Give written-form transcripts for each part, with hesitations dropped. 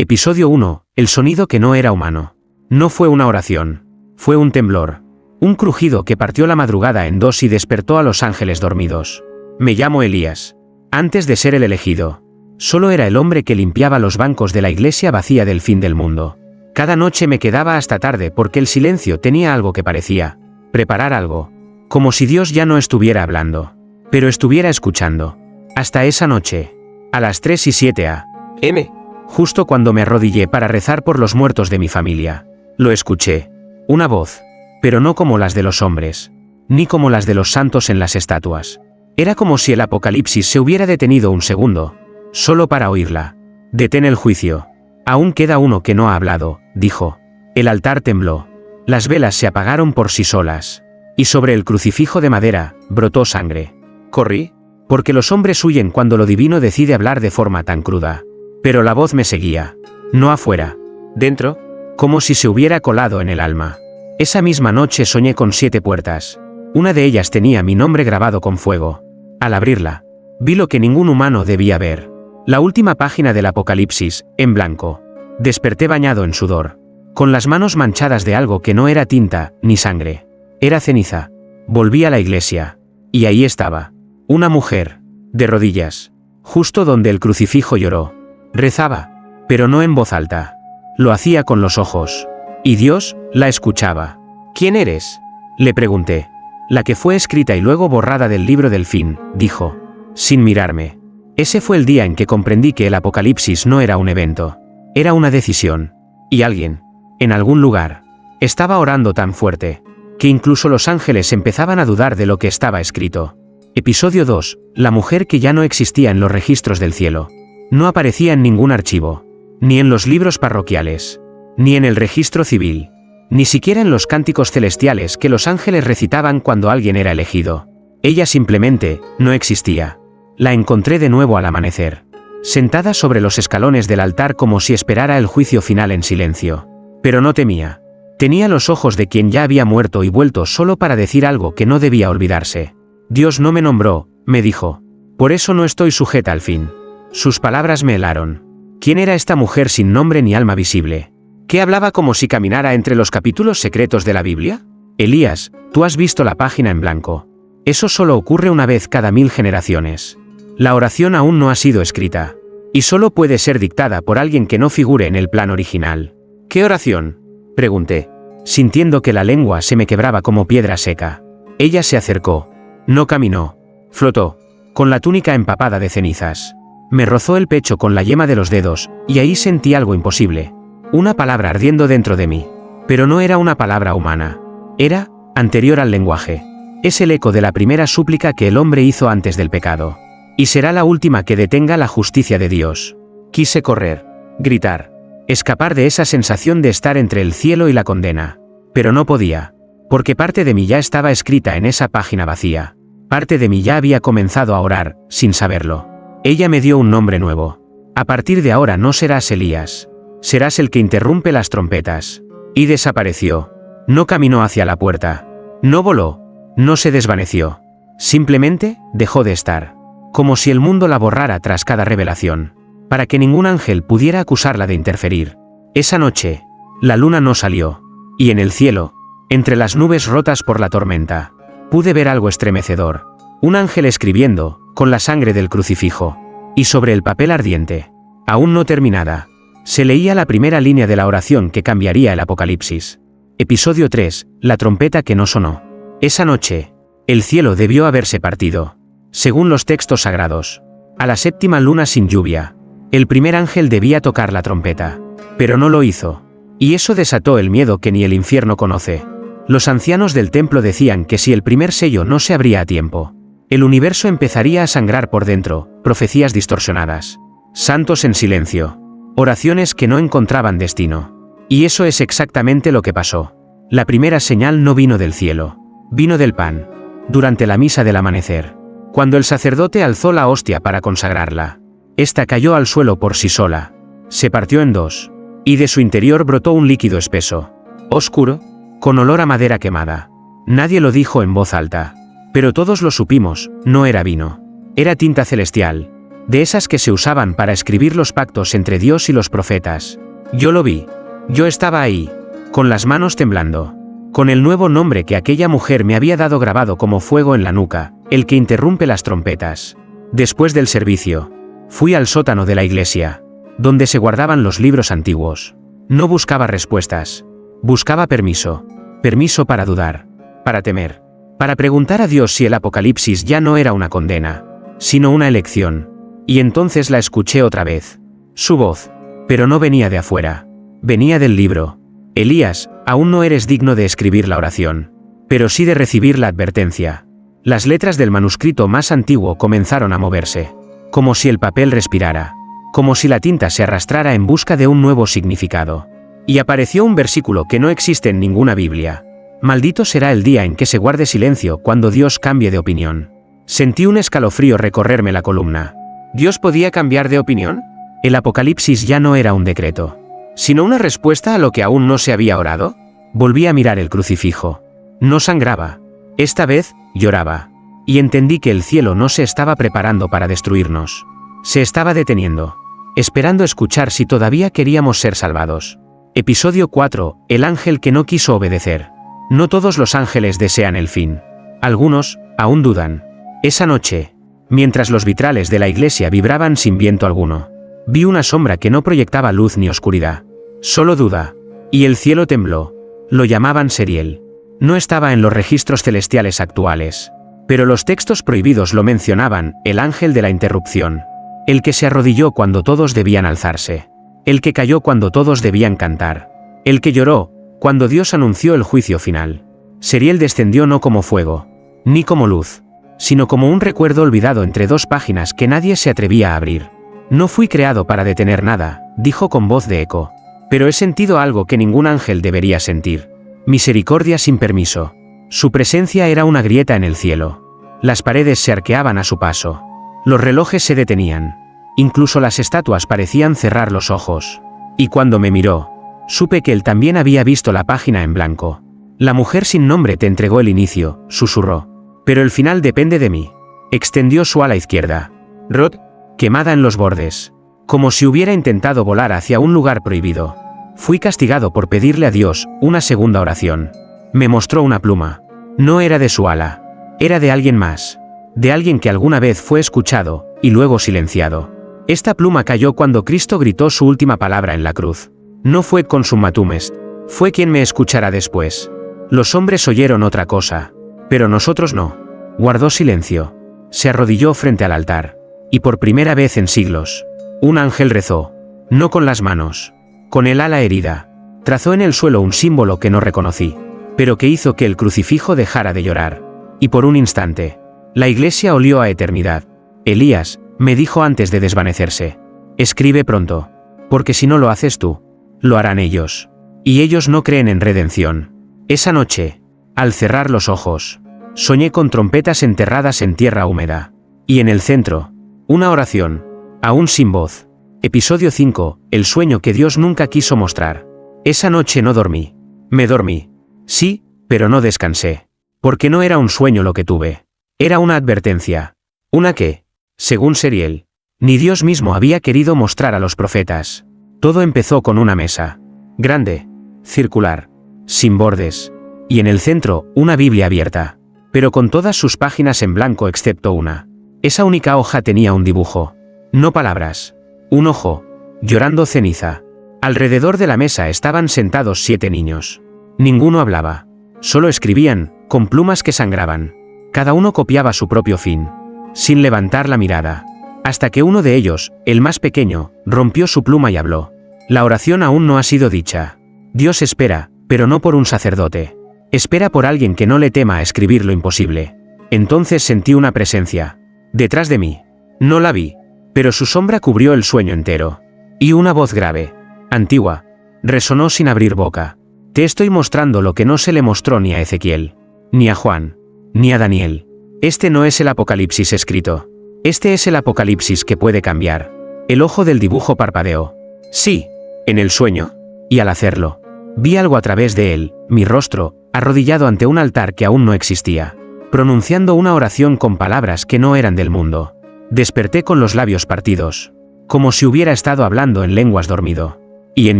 Episodio 1. El sonido que no era humano. No fue una oración. Fue un temblor. Un crujido que partió la madrugada en dos y despertó a los ángeles dormidos. Me llamo Elías. Antes de ser el elegido, solo era el hombre que limpiaba los bancos de la iglesia vacía del fin del mundo. Cada noche me quedaba hasta tarde porque el silencio tenía algo que parecía preparar algo. Como si Dios ya no estuviera hablando, pero estuviera escuchando. Hasta esa noche. A las 3:07 a.m. Justo cuando me arrodillé para rezar por los muertos de mi familia. Lo escuché. Una voz. Pero no como las de los hombres. Ni como las de los santos en las estatuas. Era como si el apocalipsis se hubiera detenido un segundo. Solo para oírla. Detén el juicio. Aún queda uno que no ha hablado, dijo. El altar tembló. Las velas se apagaron por sí solas. Y sobre el crucifijo de madera, brotó sangre. Corrí. Porque los hombres huyen cuando lo divino decide hablar de forma tan cruda. Pero la voz me seguía. No afuera. Dentro. Como si se hubiera colado en el alma. Esa misma noche soñé con 7 puertas. Una de ellas tenía mi nombre grabado con fuego. Al abrirla, vi lo que ningún humano debía ver. La última página del Apocalipsis, en blanco. Desperté bañado en sudor. Con las manos manchadas de algo que no era tinta, ni sangre. Era ceniza. Volví a la iglesia. Y ahí estaba. Una mujer. De rodillas. Justo donde el crucifijo lloró. Rezaba. Pero no en voz alta. Lo hacía con los ojos. Y Dios la escuchaba. ¿Quién eres?, le pregunté. La que fue escrita y luego borrada del libro del fin, dijo. Sin mirarme. Ese fue el día en que comprendí que el Apocalipsis no era un evento. Era una decisión. Y alguien, en algún lugar, estaba orando tan fuerte, que incluso los ángeles empezaban a dudar de lo que estaba escrito. Episodio 2. La mujer que ya no existía en los registros del cielo. No aparecía en ningún archivo. Ni en los libros parroquiales. Ni en el registro civil. Ni siquiera en los cánticos celestiales que los ángeles recitaban cuando alguien era elegido. Ella simplemente no existía. La encontré de nuevo al amanecer. Sentada sobre los escalones del altar como si esperara el juicio final en silencio. Pero no temía. Tenía los ojos de quien ya había muerto y vuelto solo para decir algo que no debía olvidarse. Dios no me nombró, me dijo. Por eso no estoy sujeta al fin. Sus palabras me helaron. ¿Quién era esta mujer sin nombre ni alma visible? ¿Qué hablaba como si caminara entre los capítulos secretos de la Biblia? Elías, tú has visto la página en blanco. Eso solo ocurre una vez cada 1000 generaciones. La oración aún no ha sido escrita. Y solo puede ser dictada por alguien que no figure en el plan original. ¿Qué oración?, pregunté, sintiendo que la lengua se me quebraba como piedra seca. Ella se acercó. No caminó. Flotó. Con la túnica empapada de cenizas. Me rozó el pecho con la yema de los dedos, y ahí sentí algo imposible. Una palabra ardiendo dentro de mí. Pero no era una palabra humana. Era anterior al lenguaje. Es el eco de la primera súplica que el hombre hizo antes del pecado. Y será la última que detenga la justicia de Dios. Quise correr, gritar, escapar de esa sensación de estar entre el cielo y la condena. Pero no podía. Porque parte de mí ya estaba escrita en esa página vacía. Parte de mí ya había comenzado a orar, sin saberlo. Ella me dio un nombre nuevo. A partir de ahora no serás Elías. Serás el que interrumpe las trompetas. Y desapareció. No caminó hacia la puerta. No voló. No se desvaneció. Simplemente, dejó de estar. Como si el mundo la borrara tras cada revelación. Para que ningún ángel pudiera acusarla de interferir. Esa noche, la luna no salió. Y en el cielo, entre las nubes rotas por la tormenta, pude ver algo estremecedor. Un ángel escribiendo, con la sangre del crucifijo. Y sobre el papel ardiente, aún no terminada, se leía la primera línea de la oración que cambiaría el Apocalipsis. Episodio 3. La trompeta que no sonó. Esa noche, el cielo debió haberse partido. Según los textos sagrados. A la 7ª luna sin lluvia. El primer ángel debía tocar la trompeta. Pero no lo hizo. Y eso desató el miedo que ni el infierno conoce. Los ancianos del templo decían que si el primer sello no se abría a tiempo, el universo empezaría a sangrar por dentro, profecías distorsionadas. Santos en silencio. Oraciones que no encontraban destino. Y eso es exactamente lo que pasó. La primera señal no vino del cielo. Vino del pan. Durante la misa del amanecer. Cuando el sacerdote alzó la hostia para consagrarla. Esta cayó al suelo por sí sola. Se partió en dos. Y de su interior brotó un líquido espeso. Oscuro. Con olor a madera quemada. Nadie lo dijo en voz alta. Pero todos lo supimos, no era vino. Era tinta celestial. de esas que se usaban para escribir los pactos entre Dios y los profetas. Yo lo vi. Yo estaba ahí, con las manos temblando, con el nuevo nombre que aquella mujer me había dado grabado como fuego en la nuca, el que interrumpe las trompetas. Después del servicio, fui al sótano de la iglesia, donde se guardaban los libros antiguos. No buscaba respuestas, buscaba permiso. Permiso para dudar, para temer, para preguntar a Dios si el Apocalipsis ya no era una condena, sino una elección. Y entonces la escuché otra vez. Su voz, pero no venía de afuera, venía del libro. Elías, aún no eres digno de escribir la oración, pero sí de recibir la advertencia. Las letras del manuscrito más antiguo comenzaron a moverse, como si el papel respirara, como si la tinta se arrastrara en busca de un nuevo significado. Y apareció un versículo que no existe en ninguna Biblia. Maldito será el día en que se guarde silencio cuando Dios cambie de opinión. Sentí un escalofrío recorrerme la columna. ¿Dios podía cambiar de opinión? El Apocalipsis ya no era un decreto, sino una respuesta a lo que aún no se había orado. Volví a mirar el crucifijo. No sangraba. Esta vez, lloraba. Y entendí que el cielo no se estaba preparando para destruirnos. Se estaba deteniendo, esperando escuchar si todavía queríamos ser salvados. Episodio 4. El ángel que no quiso obedecer. No todos los ángeles desean el fin. Algunos, aún dudan. Esa noche, mientras los vitrales de la iglesia vibraban sin viento alguno, vi una sombra que no proyectaba luz ni oscuridad. Solo duda. Y el cielo tembló. Lo llamaban Seriel. No estaba en los registros celestiales actuales, pero los textos prohibidos lo mencionaban, el ángel de la interrupción. El que se arrodilló cuando todos debían alzarse. El que cayó cuando todos debían cantar. El que lloró cuando Dios anunció el juicio final. Seriel descendió no como fuego, ni como luz, sino como un recuerdo olvidado entre dos páginas que nadie se atrevía a abrir. No fui creado para detener nada, dijo con voz de eco. Pero he sentido algo que ningún ángel debería sentir. Misericordia sin permiso. Su presencia era una grieta en el cielo. Las paredes se arqueaban a su paso. Los relojes se detenían. Incluso las estatuas parecían cerrar los ojos. Y cuando me miró, supe que él también había visto la página en blanco. La mujer sin nombre te entregó el inicio, susurró. Pero el final depende de mí. Extendió su ala izquierda. Rod, quemada en los bordes. Como si hubiera intentado volar hacia un lugar prohibido. Fui castigado por pedirle a Dios una segunda oración. Me mostró una pluma. No era de su ala. Era de alguien más. De alguien que alguna vez fue escuchado, y luego silenciado. Esta pluma cayó cuando Cristo gritó su última palabra en la cruz. No fue consummatum est. Fue quien me escuchará después. Los hombres oyeron otra cosa, pero nosotros no. Guardó silencio. Se arrodilló frente al altar. Y por primera vez en siglos, un ángel rezó. No con las manos. Con el ala herida. Trazó en el suelo un símbolo que no reconocí, pero que hizo que el crucifijo dejara de llorar. Y por un instante, la iglesia olió a eternidad. Elías, me dijo antes de desvanecerse. Escribe pronto. Porque si no lo haces tú, lo harán ellos. Y ellos no creen en redención. Esa noche, al cerrar los ojos, soñé con trompetas enterradas en tierra húmeda. Y en el centro, una oración, aún sin voz. Episodio 5. El sueño que Dios nunca quiso mostrar. Esa noche no dormí. Me dormí. Sí, pero no descansé. Porque no era un sueño lo que tuve. Era una advertencia. Una que, según Seriel, ni Dios mismo había querido mostrar a los profetas. Todo empezó con una mesa. Grande, circular, sin bordes. Y en el centro, una Biblia abierta. Pero con todas sus páginas en blanco excepto una. Esa única hoja tenía un dibujo. No palabras. Un ojo, llorando ceniza. Alrededor de la mesa estaban sentados 7 niños. Ninguno hablaba. Solo escribían, con plumas que sangraban. Cada uno copiaba su propio fin, sin levantar la mirada. Hasta que uno de ellos, el más pequeño, rompió su pluma y habló. La oración aún no ha sido dicha. Dios espera, pero no por un sacerdote. Espera por alguien que no le tema a escribir lo imposible. Entonces sentí una presencia. Detrás de mí. No la vi, pero su sombra cubrió el sueño entero. Y una voz grave, antigua, resonó sin abrir boca. Te estoy mostrando lo que no se le mostró ni a Ezequiel, ni a Juan, ni a Daniel. Este no es el Apocalipsis escrito. Este es el Apocalipsis que puede cambiar. El ojo del dibujo parpadeó. Sí, en el sueño. Y al hacerlo, vi algo a través de él, mi rostro, arrodillado ante un altar que aún no existía, pronunciando una oración con palabras que no eran del mundo. Desperté con los labios partidos, como si hubiera estado hablando en lenguas dormido. Y en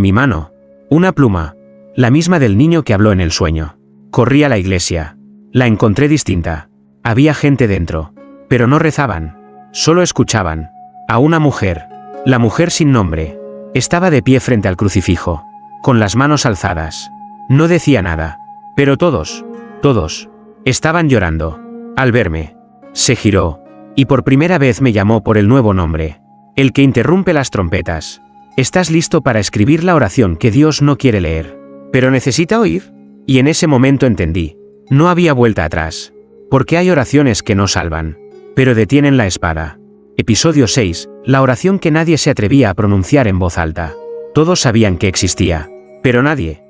mi mano, una pluma, la misma del niño que habló en el sueño. Corrí a la iglesia. La encontré distinta. Había gente dentro, pero no rezaban, solo escuchaban. A una mujer, la mujer sin nombre, estaba de pie frente al crucifijo, con las manos alzadas. No decía nada, pero todos, estaban llorando. Al verme, se giró, y por primera vez me llamó por el nuevo nombre, el que interrumpe las trompetas. ¿Estás listo para escribir la oración que Dios no quiere leer, pero necesita oír? Y en ese momento entendí, no había vuelta atrás, porque hay oraciones que no salvan, pero detienen la espada. Episodio 6, la oración que nadie se atrevía a pronunciar en voz alta. Todos sabían que existía, pero nadie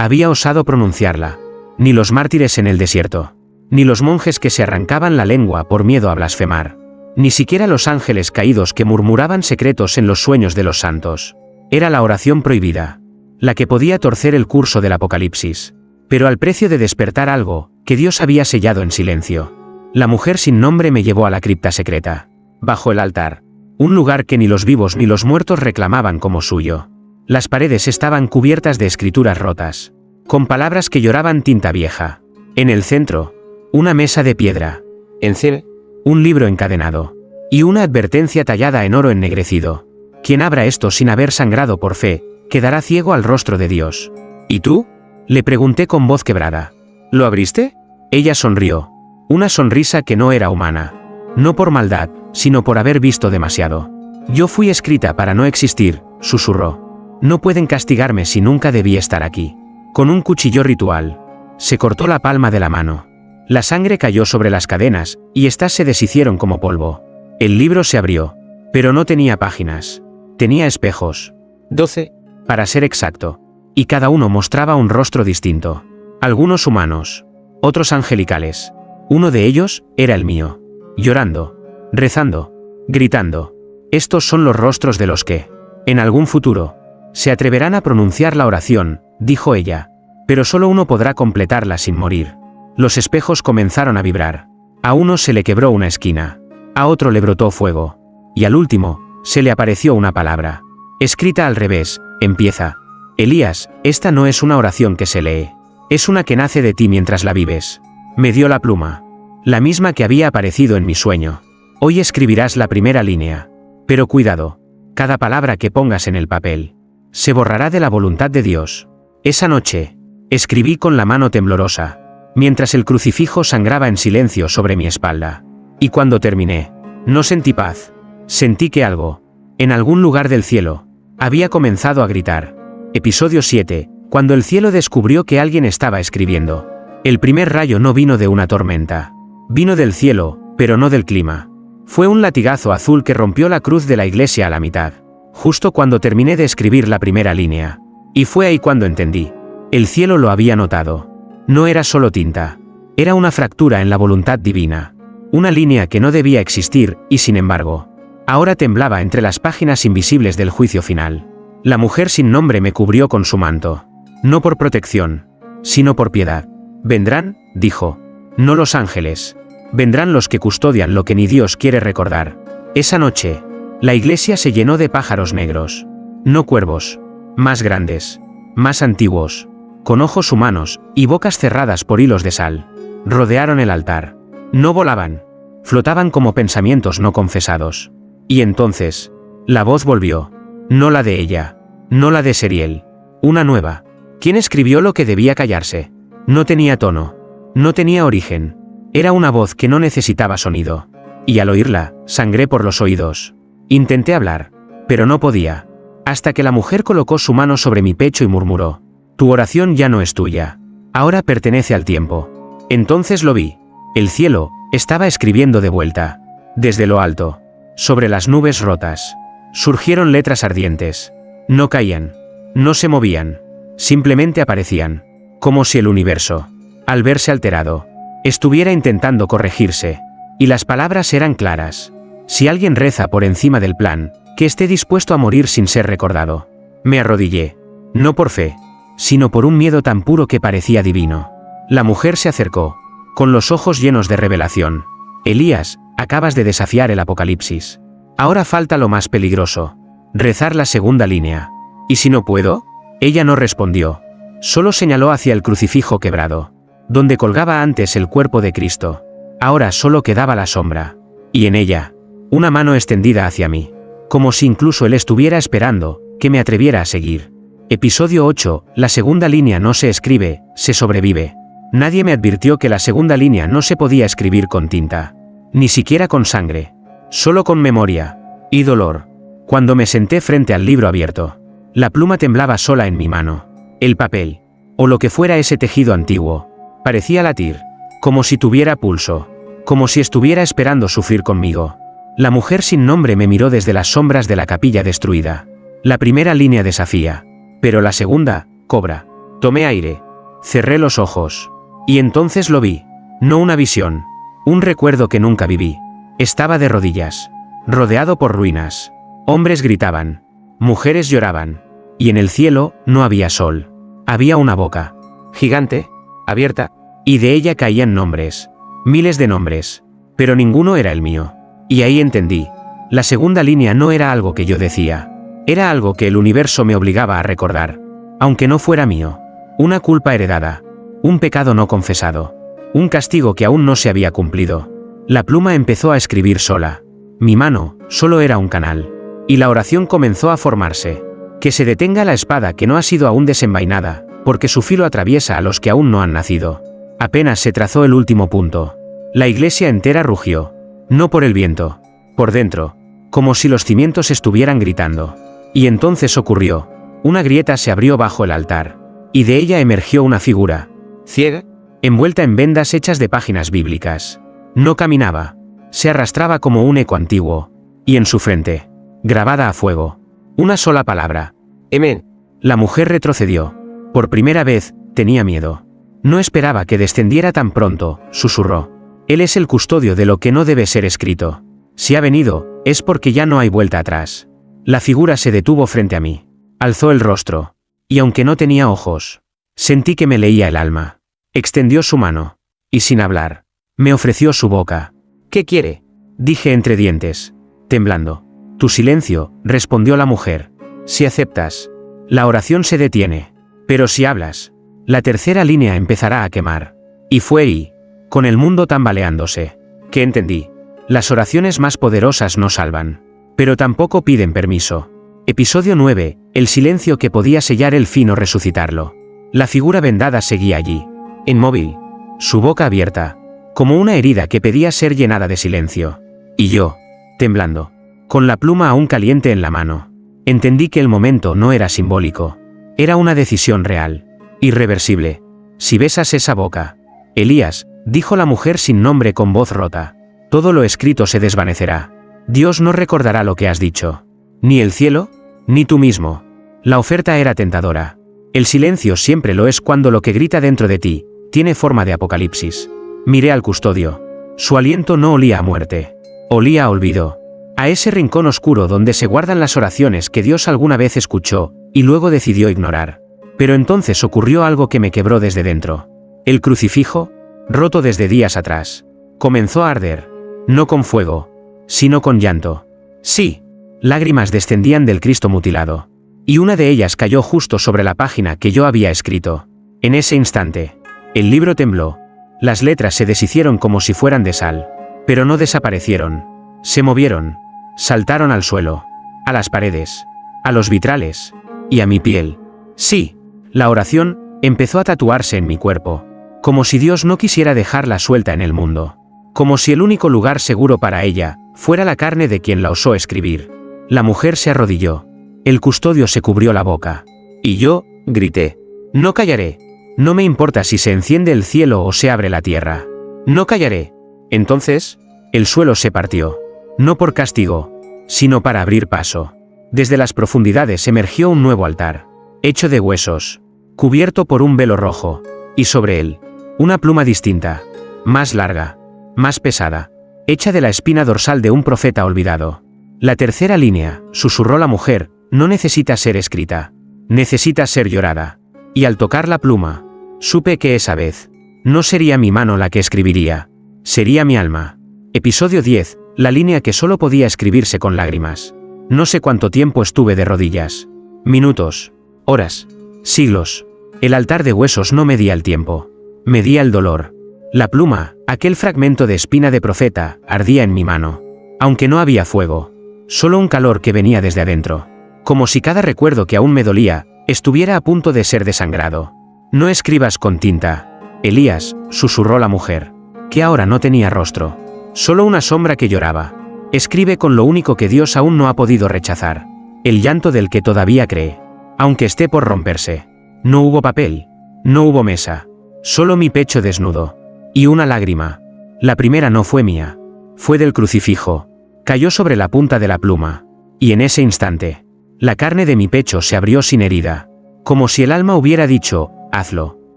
había osado pronunciarla. Ni los mártires en el desierto, ni los monjes que se arrancaban la lengua por miedo a blasfemar, ni siquiera los ángeles caídos que murmuraban secretos en los sueños de los santos. Era la oración prohibida, la que podía torcer el curso del Apocalipsis, pero al precio de despertar algo que Dios había sellado en silencio. La mujer sin nombre me llevó a la cripta secreta, bajo el altar, un lugar que ni los vivos ni los muertos reclamaban como suyo. Las paredes estaban cubiertas de escrituras rotas, con palabras que lloraban tinta vieja. En el centro, una mesa de piedra. Encima, un libro encadenado. Y una advertencia tallada en oro ennegrecido. Quien abra esto sin haber sangrado por fe, quedará ciego al rostro de Dios. ¿Y tú? Le pregunté con voz quebrada. ¿Lo abriste? Ella sonrió. Una sonrisa que no era humana. No por maldad, sino por haber visto demasiado. Yo fui escrita para no existir, susurró. No pueden castigarme si nunca debí estar aquí. Con un cuchillo ritual, se cortó la palma de la mano. La sangre cayó sobre las cadenas, y éstas se deshicieron como polvo. El libro se abrió, pero no tenía páginas. Tenía espejos. 12, para ser exacto. Y cada uno mostraba un rostro distinto. Algunos humanos, otros angelicales. Uno de ellos era el mío. Llorando, rezando, gritando. Estos son los rostros de los que, en algún futuro, se atreverán a pronunciar la oración, dijo ella. Pero solo uno podrá completarla sin morir. Los espejos comenzaron a vibrar. A uno se le quebró una esquina. A otro le brotó fuego. Y al último, se le apareció una palabra. Escrita al revés, empieza. Elías, esta no es una oración que se lee. Es una que nace de ti mientras la vives. Me dio la pluma. La misma que había aparecido en mi sueño. Hoy escribirás la primera línea. Pero cuidado. Cada palabra que pongas en el papel se borrará de la voluntad de Dios. Esa noche, escribí con la mano temblorosa, mientras el crucifijo sangraba en silencio sobre mi espalda. Y cuando terminé, no sentí paz. Sentí que algo, en algún lugar del cielo, había comenzado a gritar. Episodio 7, cuando el cielo descubrió que alguien estaba escribiendo. El primer rayo no vino de una tormenta. Vino del cielo, pero no del clima. Fue un latigazo azul que rompió la cruz de la iglesia a la mitad, justo cuando terminé de escribir la primera línea. Y fue ahí cuando entendí. El cielo lo había notado. No era solo tinta. Era una fractura en la voluntad divina. Una línea que no debía existir, y sin embargo, ahora temblaba entre las páginas invisibles del juicio final. La mujer sin nombre me cubrió con su manto. No por protección, sino por piedad. Vendrán, dijo. No los ángeles. Vendrán los que custodian lo que ni Dios quiere recordar. Esa noche, la iglesia se llenó de pájaros negros. No cuervos. Más grandes. Más antiguos. Con ojos humanos, y bocas cerradas por hilos de sal. Rodearon el altar. No volaban. Flotaban como pensamientos no confesados. Y entonces, la voz volvió. No la de ella. No la de Seriel. Una nueva. ¿Quién escribió lo que debía callarse? No tenía tono. No tenía origen. Era una voz que no necesitaba sonido. Y al oírla, sangré por los oídos. Intenté hablar, pero no podía. Hasta que la mujer colocó su mano sobre mi pecho y murmuró. Tu oración ya no es tuya. Ahora pertenece al tiempo. Entonces lo vi. El cielo estaba escribiendo de vuelta. Desde lo alto, sobre las nubes rotas, surgieron letras ardientes. No caían. No se movían. Simplemente aparecían. Como si el universo, al verse alterado, estuviera intentando corregirse. Y las palabras eran claras. Si alguien reza por encima del plan, que esté dispuesto a morir sin ser recordado. Me arrodillé. No por fe, sino por un miedo tan puro que parecía divino. La mujer se acercó, con los ojos llenos de revelación. Elías, Acabas de desafiar el apocalipsis. Ahora falta lo más peligroso. Rezar la segunda línea. ¿Y si no puedo? Ella no respondió. Solo señaló hacia el crucifijo quebrado, donde colgaba antes el cuerpo de Cristo. Ahora solo quedaba la sombra. Y en ella, una mano extendida hacia mí. Como si incluso él estuviera esperando que me atreviera a seguir. Episodio 8. La segunda línea no se escribe, se sobrevive. Nadie me advirtió que la segunda línea no se podía escribir con tinta. Ni siquiera con sangre. Solo con memoria. Y dolor. Cuando me senté frente al libro abierto, la pluma temblaba sola en mi mano. El papel, o lo que fuera ese tejido antiguo, parecía latir, como si tuviera pulso, como si estuviera esperando sufrir conmigo. La mujer sin nombre me miró desde las sombras de la capilla destruida. La primera línea desafía, pero la segunda, cobra. Tomé aire, cerré los ojos, y entonces lo vi. No una visión, un recuerdo que nunca viví. Estaba de rodillas, rodeado por ruinas. Hombres gritaban, mujeres lloraban, y en el cielo no había sol. Había una boca, gigante, abierta, y de ella caían nombres, miles de nombres, pero ninguno era el mío. Y ahí entendí, la segunda línea no era algo que yo decía, era algo que el universo me obligaba a recordar, aunque no fuera mío. Una culpa heredada, un pecado no confesado, un castigo que aún no se había cumplido. La pluma empezó a escribir sola. Mi mano solo era un canal, y la oración comenzó a formarse. Que se detenga la espada que no ha sido aún desenvainada, porque su filo atraviesa a los que aún no han nacido. Apenas se trazó el último punto. La iglesia entera rugió. No por el viento, por dentro, como si los cimientos estuvieran gritando. Y entonces ocurrió. Una grieta se abrió bajo el altar, y de ella emergió una figura, ciega, envuelta en vendas hechas de páginas bíblicas. No caminaba, se arrastraba como un eco antiguo, y en su frente, grabada a fuego, una sola palabra: Amén. La mujer retrocedió. Por primera vez, tenía miedo. No esperaba que descendiera tan pronto, susurró. Él es el custodio de lo que no debe ser escrito. Si ha venido, es porque ya no hay vuelta atrás. La figura se detuvo frente a mí. Alzó el rostro. Y aunque no tenía ojos, sentí que me leía el alma. Extendió su mano. Y sin hablar, me ofreció su boca. ¿Qué quiere?, dije entre dientes, temblando. Tu silencio, respondió la mujer. Si aceptas, la oración se detiene. Pero si hablas, la tercera línea empezará a quemar. Y fue ahí, con el mundo tambaleándose, que entendí. Las oraciones más poderosas no salvan, pero tampoco piden permiso. Episodio 9. El silencio que podía sellar el fin o resucitarlo. La figura vendada seguía allí, inmóvil, su boca abierta, como una herida que pedía ser llenada de silencio. Y yo, temblando, con la pluma aún caliente en la mano, entendí que el momento no era simbólico. Era una decisión real, irreversible. Si besas esa boca, Elías, dijo la mujer sin nombre con voz rota, todo lo escrito se desvanecerá. Dios no recordará lo que has dicho. Ni el cielo, ni tú mismo. La oferta era tentadora. El silencio siempre lo es cuando lo que grita dentro de ti tiene forma de apocalipsis. Miré al custodio. Su aliento no olía a muerte. Olía a olvido. A ese rincón oscuro donde se guardan las oraciones que Dios alguna vez escuchó y luego decidió ignorar. Pero entonces ocurrió algo que me quebró desde dentro. El crucifijo, roto desde días atrás, comenzó a arder. No con fuego, sino con llanto. Sí, lágrimas descendían del Cristo mutilado. Y una de ellas cayó justo sobre la página que yo había escrito. En ese instante, el libro tembló. Las letras se deshicieron como si fueran de sal. Pero no desaparecieron. Se movieron. Saltaron al suelo. A las paredes. A los vitrales. Y a mi piel. Sí, la oración empezó a tatuarse en mi cuerpo. Como si Dios no quisiera dejarla suelta en el mundo. Como si el único lugar seguro para ella fuera la carne de quien la osó escribir. La mujer se arrodilló. El custodio se cubrió la boca. Y yo, grité. No callaré. No me importa si se enciende el cielo o se abre la tierra. No callaré. Entonces, el suelo se partió. No por castigo, sino para abrir paso. Desde las profundidades emergió un nuevo altar, hecho de huesos, cubierto por un velo rojo, y sobre él, una pluma distinta, más larga, más pesada, hecha de la espina dorsal de un profeta olvidado. La tercera línea, susurró la mujer, no necesita ser escrita, necesita ser llorada. Y al tocar la pluma, supe que esa vez, no sería mi mano la que escribiría, sería mi alma. Episodio 10. la línea que solo podía escribirse con lágrimas. No sé cuánto tiempo estuve de rodillas. Minutos, horas, siglos. El altar de huesos no medía el tiempo. Medía el dolor. La pluma, aquel fragmento de espina de profeta, ardía en mi mano. Aunque no había fuego. Solo un calor que venía desde adentro. Como si cada recuerdo que aún me dolía, estuviera a punto de ser desangrado. No escribas con tinta, Elías, susurró la mujer, que ahora no tenía rostro. Solo una sombra que lloraba. Escribe con lo único que Dios aún no ha podido rechazar. El llanto del que todavía cree. Aunque esté por romperse. No hubo papel. No hubo mesa. Solo mi pecho desnudo. Y una lágrima. La primera no fue mía. Fue del crucifijo. Cayó sobre la punta de la pluma. Y en ese instante, la carne de mi pecho se abrió sin herida. Como si el alma hubiera dicho, hazlo.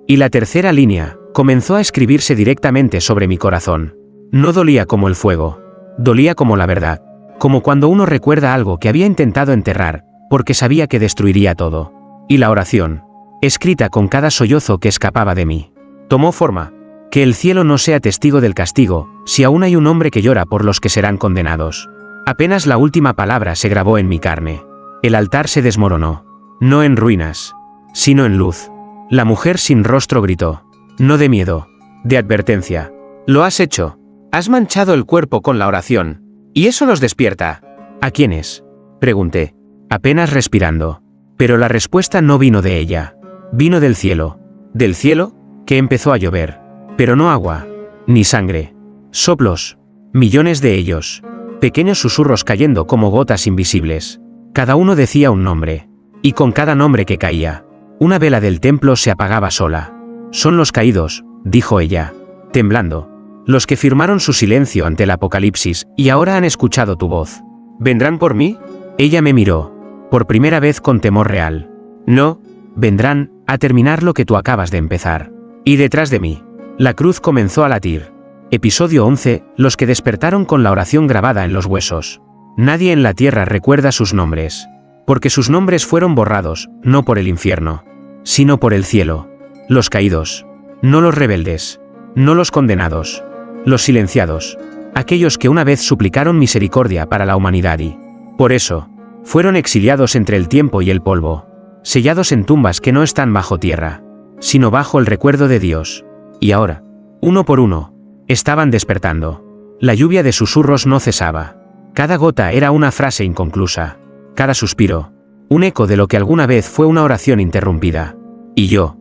Y la tercera línea, comenzó a escribirse directamente sobre mi corazón. No dolía como el fuego. Dolía como la verdad. Como cuando uno recuerda algo que había intentado enterrar, porque sabía que destruiría todo. Y la oración, escrita con cada sollozo que escapaba de mí, tomó forma. Que el cielo no sea testigo del castigo, si aún hay un hombre que llora por los que serán condenados. Apenas la última palabra se grabó en mi carne. El altar se desmoronó. No en ruinas, sino en luz. La mujer sin rostro gritó. No de miedo, de advertencia. Lo has hecho. Has manchado el cuerpo con la oración. ¿Y eso los despierta? ¿A quiénes? Pregunté, apenas respirando. Pero la respuesta no vino de ella. Vino del cielo. ¿Del cielo? Que empezó a llover. Pero no agua, ni sangre. Soplos. Millones de ellos. Pequeños susurros cayendo como gotas invisibles. Cada uno decía un nombre. Y con cada nombre que caía, una vela del templo se apagaba sola. Son los caídos, dijo ella, temblando. Los que firmaron su silencio ante el apocalipsis y ahora han escuchado tu voz. ¿Vendrán por mí? Ella me miró, por primera vez con temor real. No, vendrán, a terminar lo que tú acabas de empezar. Y detrás de mí, la cruz comenzó a latir. Episodio 11, los que despertaron con la oración grabada en los huesos. Nadie en la tierra recuerda sus nombres. Porque sus nombres fueron borrados, no por el infierno, sino por el cielo. Los caídos. No los rebeldes. No los condenados. Los silenciados. Aquellos que una vez suplicaron misericordia para la humanidad y, por eso, fueron exiliados entre el tiempo y el polvo. Sellados en tumbas que no están bajo tierra, sino bajo el recuerdo de Dios. Y ahora, uno por uno, estaban despertando. La lluvia de susurros no cesaba. Cada gota era una frase inconclusa. Cada suspiro, un eco de lo que alguna vez fue una oración interrumpida. Y yo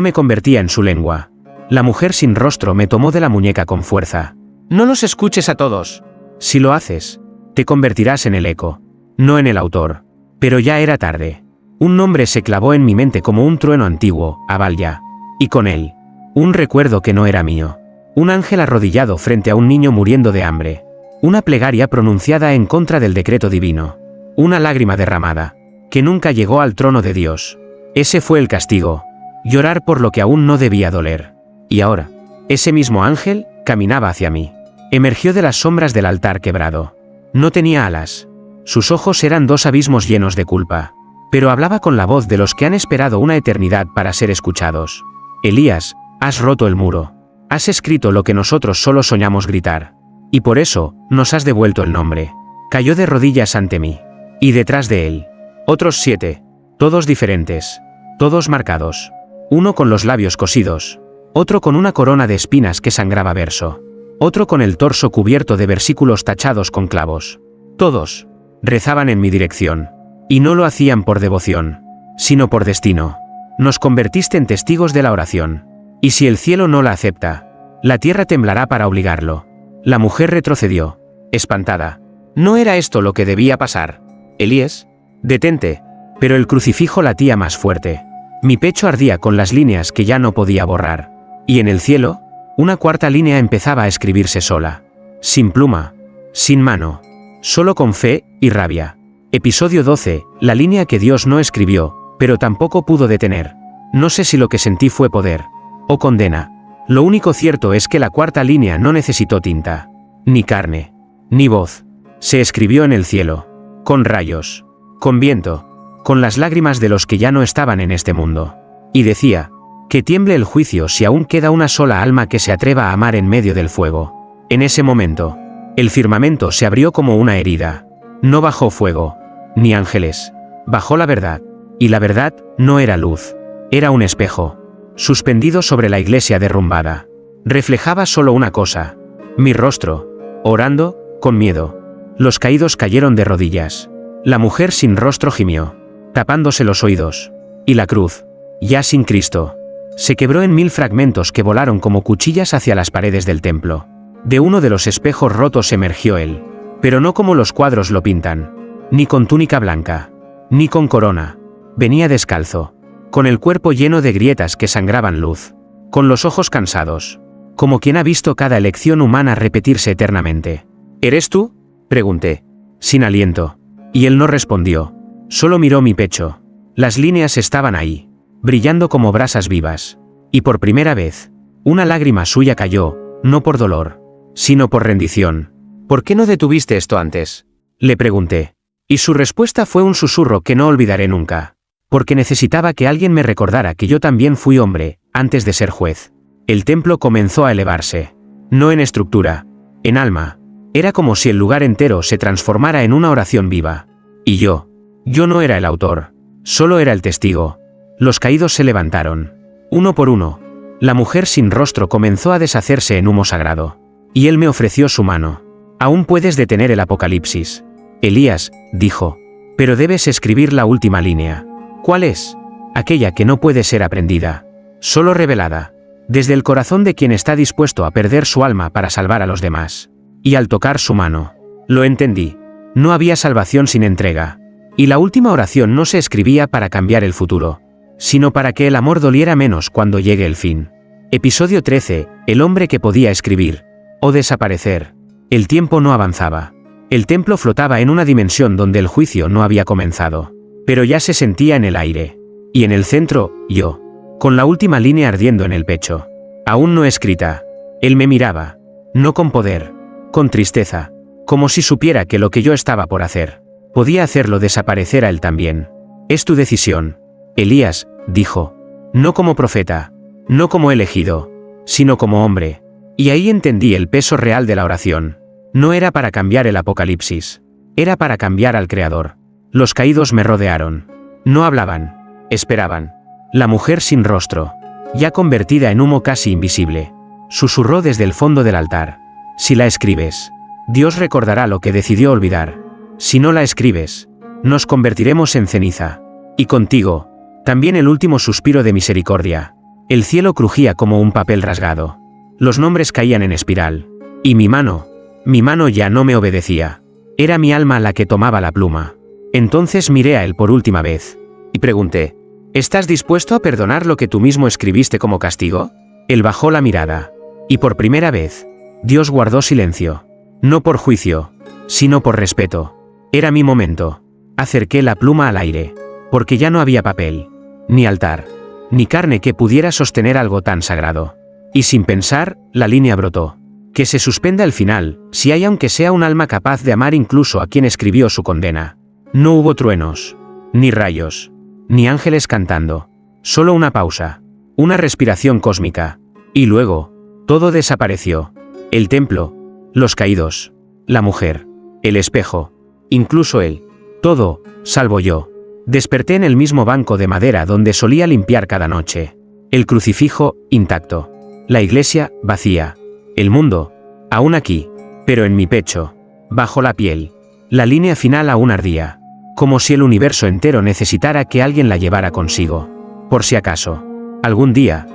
me convertía en su lengua. La mujer sin rostro me tomó de la muñeca con fuerza. No los escuches a todos. Si lo haces, te convertirás en el eco, no en el autor. Pero ya era tarde. Un nombre se clavó en mi mente como un trueno antiguo, Abalya. Y con él, un recuerdo que no era mío. Un ángel arrodillado frente a un niño muriendo de hambre. Una plegaria pronunciada en contra del decreto divino. Una lágrima derramada, que nunca llegó al trono de Dios. Ese fue el castigo. Llorar por lo que aún no debía doler. Y ahora, ese mismo ángel, caminaba hacia mí. Emergió de las sombras del altar quebrado. No tenía alas. Sus ojos eran dos abismos llenos de culpa. Pero hablaba con la voz de los que han esperado una eternidad para ser escuchados. Elías, has roto el muro. Has escrito lo que nosotros solo soñamos gritar. Y por eso, nos has devuelto el nombre. Cayó de rodillas ante mí. Y detrás de él, otros 7, todos diferentes, todos marcados. Uno con los labios cosidos, otro con una corona de espinas que sangraba verso, otro con el torso cubierto de versículos tachados con clavos. Todos rezaban en mi dirección, y no lo hacían por devoción, sino por destino. Nos convertiste en testigos de la oración, y si el cielo no la acepta, la tierra temblará para obligarlo. La mujer retrocedió, espantada. ¿No era esto lo que debía pasar? Elías, detente. Pero el crucifijo latía más fuerte. Mi pecho ardía con las líneas que ya no podía borrar. Y en el cielo, una cuarta línea empezaba a escribirse sola. Sin pluma, sin mano, solo con fe y rabia. Episodio 12, la línea que Dios no escribió, pero tampoco pudo detener. No sé si lo que sentí fue poder o condena. Lo único cierto es que la cuarta línea no necesitó tinta, ni carne, ni voz. Se escribió en el cielo. Con rayos, con viento, con las lágrimas de los que ya no estaban en este mundo. Y decía, que tiemble el juicio si aún queda una sola alma que se atreva a amar en medio del fuego. En ese momento, El firmamento se abrió como una herida. No bajó fuego, ni ángeles. Bajó la verdad. Y la verdad no era luz. Era un espejo, suspendido sobre la iglesia derrumbada. Reflejaba solo una cosa: mi rostro, orando, con miedo. Los caídos cayeron de rodillas. La mujer sin rostro gimió, tapándose los oídos. Y la cruz, ya sin Cristo, se quebró en 1000 fragmentos que volaron como cuchillas hacia las paredes del templo. De uno de los espejos rotos emergió él, pero no como los cuadros lo pintan, ni con túnica blanca, ni con corona. Venía descalzo, con el cuerpo lleno de grietas que sangraban luz, con los ojos cansados, como quien ha visto cada elección humana repetirse eternamente. ¿Eres tú?, pregunté, sin aliento. Y él no respondió, solo miró mi pecho. Las líneas estaban ahí, brillando como brasas vivas. Y por primera vez, una lágrima suya cayó, no por dolor, sino por rendición. ¿Por qué no detuviste esto antes?, le pregunté. Y su respuesta fue un susurro que no olvidaré nunca. Porque necesitaba que alguien me recordara que yo también fui hombre, antes de ser juez. El templo comenzó a elevarse. No en estructura, en alma. Era como si el lugar entero se transformara en una oración viva. Y yo no era el autor, solo era el testigo. Los caídos se levantaron, uno por uno. La mujer sin rostro comenzó a deshacerse en humo sagrado. Y él me ofreció su mano. Aún puedes detener el apocalipsis, Elías, dijo. Pero debes escribir la última línea. ¿Cuál es? Aquella que no puede ser aprendida, solo revelada, desde el corazón de quien está dispuesto a perder su alma para salvar a los demás. Y al tocar su mano, lo entendí. No había salvación sin entrega. Y la última oración no se escribía para cambiar el futuro, sino para que el amor doliera menos cuando llegue el fin. Episodio 13, el hombre que podía escribir, o desaparecer. El tiempo no avanzaba. El templo flotaba en una dimensión donde el juicio no había comenzado, pero ya se sentía en el aire. Y en el centro, yo, con la última línea ardiendo en el pecho, aún no escrita. Él me miraba, no con poder, con tristeza, como si supiera que lo que yo estaba por hacer, podía hacerlo desaparecer a él también. Es tu decisión, Elías, dijo. No como profeta, no como elegido, sino como hombre. Y ahí entendí el peso real de la oración. No era para cambiar el apocalipsis, era para cambiar al Creador. Los caídos me rodearon. No hablaban, esperaban. La mujer sin rostro, ya convertida en humo casi invisible, susurró desde el fondo del altar. Si la escribes, Dios recordará lo que decidió olvidar. Si no la escribes, nos convertiremos en ceniza. Y contigo, también el último suspiro de misericordia. El cielo crujía como un papel rasgado. Los nombres caían en espiral. Y mi mano ya no me obedecía. Era mi alma la que tomaba la pluma. Entonces miré a él por última vez. Y pregunté, ¿estás dispuesto a perdonar lo que tú mismo escribiste como castigo? Él bajó la mirada. Y por primera vez, Dios guardó silencio. No por juicio, sino por respeto. Era mi momento. Acerqué la pluma al aire, porque ya no había papel, ni altar, ni carne que pudiera sostener algo tan sagrado. Y sin pensar, la línea brotó. Que se suspenda el final, si hay aunque sea un alma capaz de amar incluso a quien escribió su condena. No hubo truenos, ni rayos, ni ángeles cantando. Solo una pausa, una respiración cósmica. Y luego, todo desapareció. El templo, los caídos, la mujer, el espejo, incluso él. Todo, salvo yo. Desperté en el mismo banco de madera donde solía limpiar cada noche. El crucifijo, intacto. La iglesia, vacía. El mundo, aún aquí. Pero en mi pecho, bajo la piel, la línea final aún ardía. Como si el universo entero necesitara que alguien la llevara consigo. Por si acaso, algún día,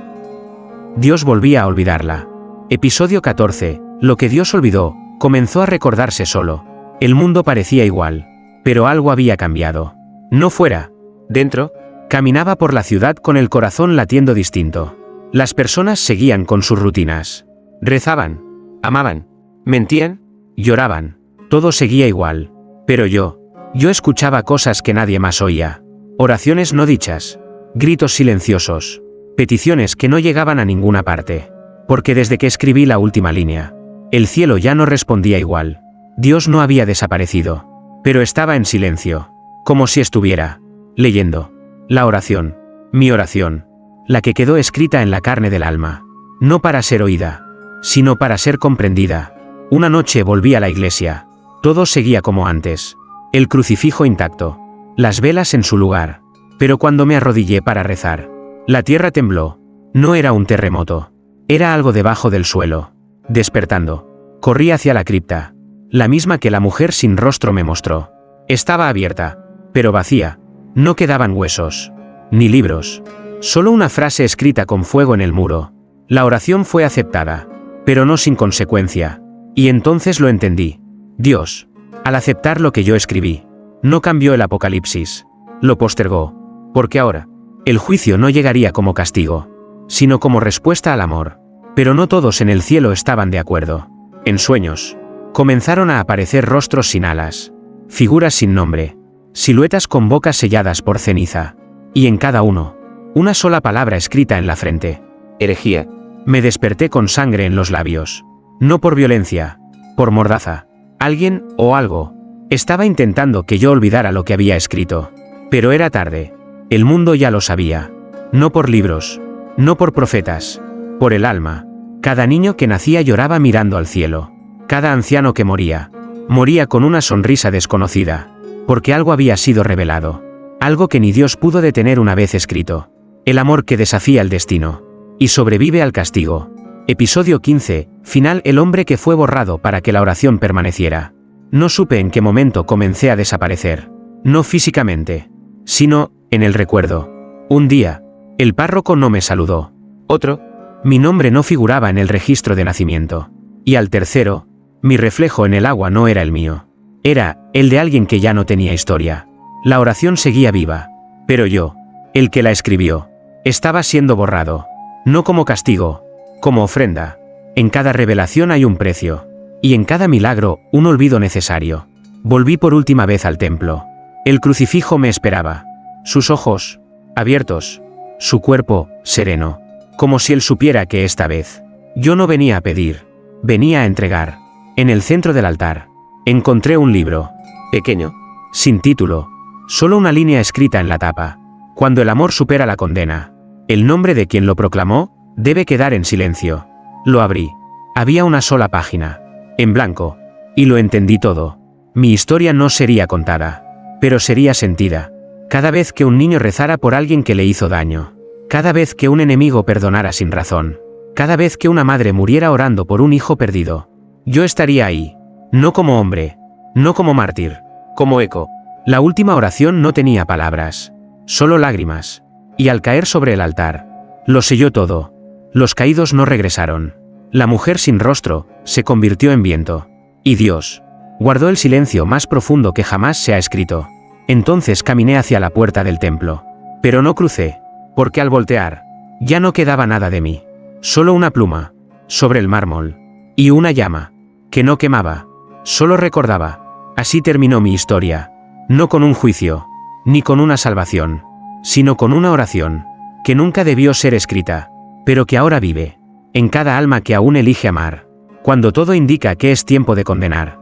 Dios volvía a olvidarla. Episodio 14. Lo que Dios olvidó, comenzó a recordarse solo. El mundo parecía igual, pero algo había cambiado. No fuera, dentro, caminaba por la ciudad con el corazón latiendo distinto. Las personas seguían con sus rutinas. Rezaban, amaban, mentían, lloraban. Todo seguía igual. Pero yo escuchaba cosas que nadie más oía. Oraciones no dichas, gritos silenciosos, peticiones que no llegaban a ninguna parte. Porque desde que escribí la última línea, el cielo ya no respondía igual. Dios no había desaparecido, pero estaba en silencio, como si estuviera leyendo la oración, mi oración, la que quedó escrita en la carne del alma, no para ser oída, sino para ser comprendida. Una noche volví a la iglesia. Todo seguía como antes. El crucifijo intacto. Las velas en su lugar. Pero cuando me arrodillé para rezar, la tierra tembló. No era un terremoto. Era algo debajo del suelo. Despertando, corrí hacia la cripta. La misma que la mujer sin rostro me mostró. Estaba abierta, pero vacía. No quedaban huesos. Ni libros. Solo una frase escrita con fuego en el muro. La oración fue aceptada, pero no sin consecuencia. Y entonces lo entendí. Dios, al aceptar lo que yo escribí, no cambió el apocalipsis. Lo postergó. Porque ahora, el juicio no llegaría como castigo, sino como respuesta al amor. Pero no todos en el cielo estaban de acuerdo. En sueños, comenzaron a aparecer rostros sin alas, figuras sin nombre, siluetas con bocas selladas por ceniza. Y en cada uno, una sola palabra escrita en la frente. Herejía. Me desperté con sangre en los labios. No por violencia, por mordaza. Alguien, o algo, estaba intentando que yo olvidara lo que había escrito. Pero era tarde. El mundo ya lo sabía. No por libros, no por profetas, por el alma. Cada niño que nacía lloraba mirando al cielo. Cada anciano que moría, moría con una sonrisa desconocida, porque algo había sido revelado. Algo que ni Dios pudo detener una vez escrito. El amor que desafía el destino y sobrevive al castigo. Episodio 15, final. El hombre que fue borrado para que la oración permaneciera. No supe en qué momento comencé a desaparecer. No físicamente, sino en el recuerdo. Un día, el párroco no me saludó. Otro, mi nombre no figuraba en el registro de nacimiento. Y al tercero, mi reflejo en el agua no era el mío. Era el de alguien que ya no tenía historia. La oración seguía viva. Pero yo, el que la escribió, estaba siendo borrado. No como castigo, como ofrenda. En cada revelación hay un precio. Y en cada milagro, un olvido necesario. Volví por última vez al templo. El crucifijo me esperaba. Sus ojos, abiertos. Su cuerpo, sereno. Como si él supiera que esta vez, yo no venía a pedir, venía a entregar. En el centro del altar, encontré un libro. Pequeño. Sin título. Solo una línea escrita en la tapa. Cuando el amor supera la condena, el nombre de quien lo proclamó debe quedar en silencio. Lo abrí. Había una sola página, en blanco, y lo entendí todo. Mi historia no sería contada, pero sería sentida. Cada vez que un niño rezara por alguien que le hizo daño. Cada vez que un enemigo perdonara sin razón. Cada vez que una madre muriera orando por un hijo perdido. Yo estaría ahí. No como hombre. No como mártir. Como eco. La última oración no tenía palabras. Solo lágrimas. Y al caer sobre el altar, lo selló todo. Los caídos no regresaron. La mujer sin rostro se convirtió en viento. Y Dios guardó el silencio más profundo que jamás se ha escrito. Entonces caminé hacia la puerta del templo. Pero no crucé, porque al voltear, ya no quedaba nada de mí. Solo una pluma, sobre el mármol. Y una llama, que no quemaba, solo recordaba. Así terminó mi historia. No con un juicio, ni con una salvación, sino con una oración, que nunca debió ser escrita, pero que ahora vive, en cada alma que aún elige amar, cuando todo indica que es tiempo de condenar.